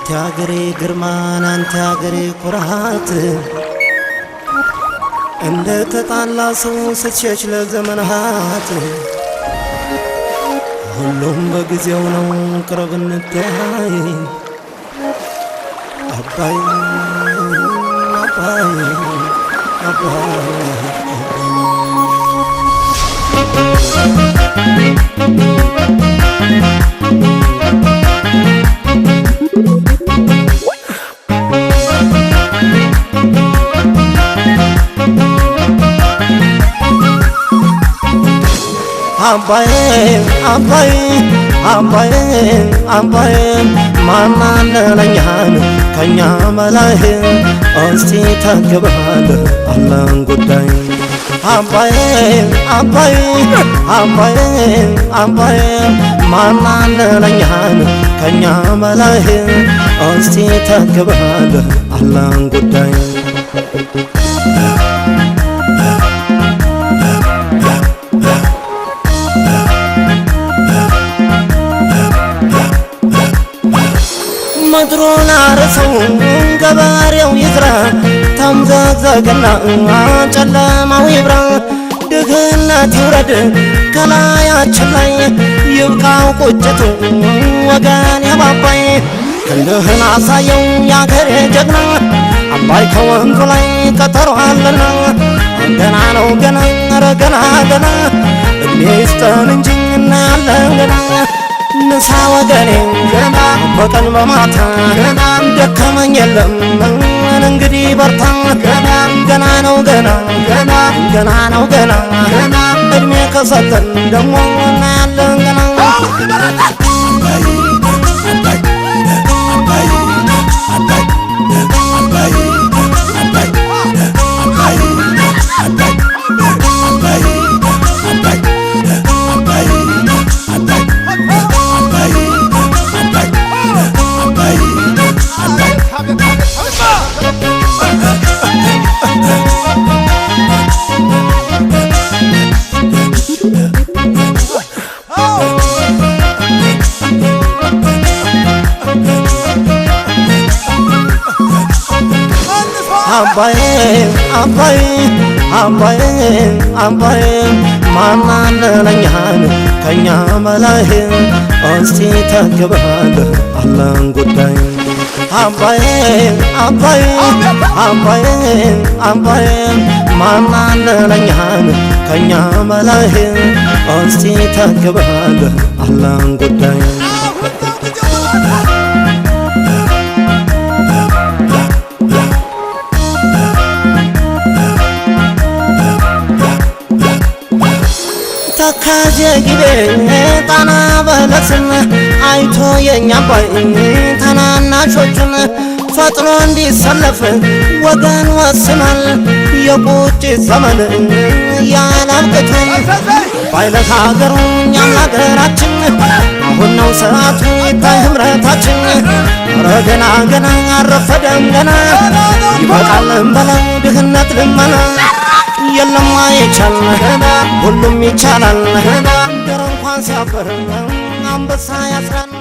አንተ አገሬ ግርማን አንተ አገሬ ኩራት እንደ ተጣላ ሰው ስትሸሽ ለዘመናት ሁሉም በጊዜው ነው ቅረብ እንታይ አባይ አባይ አባይ አባይ አባይ አባይ አባይ ማናለኛን ከኛ መላህ እስቲ ተግባል አላህን ጉዳይ አባይ አባይ አባይ አባይ ማናለኛን ከኛ መላህ እስቲ ተግባል አላህን ጉዳይ ምድሩን አርሰው ገበሬው ይዝራ ተምዘግዘግና ጨለማው ይብራ ድህነት ይውረድ ከላያችን ላይ ይብቃው ቁጭቱ ወገን የባባይ ክንድህን አሳየው ያገሬ ጀግና አባይ ከወንዙ ላይ ቀጠሮ አለና ገና ነው ገና ኧረ ገና ገና እድሜ ይስጠን እንጂ እናያለን ገና ንሳ ወገኔ ገና በቀን በማታ ገና ደከመኝ የለም እንግዲህ በርታ ገና ገና ነው ገና ገና ገና ነው ገና ገና እድሜ ከሰጠን ደግሞ እናያለን ገና አባይ አባይ አባይ አባይ ማናለኛን ከኛ መላህ እስቲ ተግባል አላህን ጉዳይ አባይ አባይ አባይ አባይ ማናለኛን ከኛ መላህ እስቲ ተግባል አላህን ጉዳይ ተካዜ ጊቤ ጣና በለስን አይቶ የኛ አባይ ታናናሾቹን ፈጥኖ እንዲሰለፍ ወገን ወስኗል የቁጭት ዘመን ያላብቅቱን ባይለት ሀገሩ እኛም ሀገራችን አሁን ነው ሰዓቱ ይታይ ህብረታችን ኧረ ገና ገና አረፈደም ገና ይበቃልን በለው ድህነት ልመና የለም አይቻል ሁሉም ይቻላል ገና እንኳን ሲያፈር አንበሳ ያስራል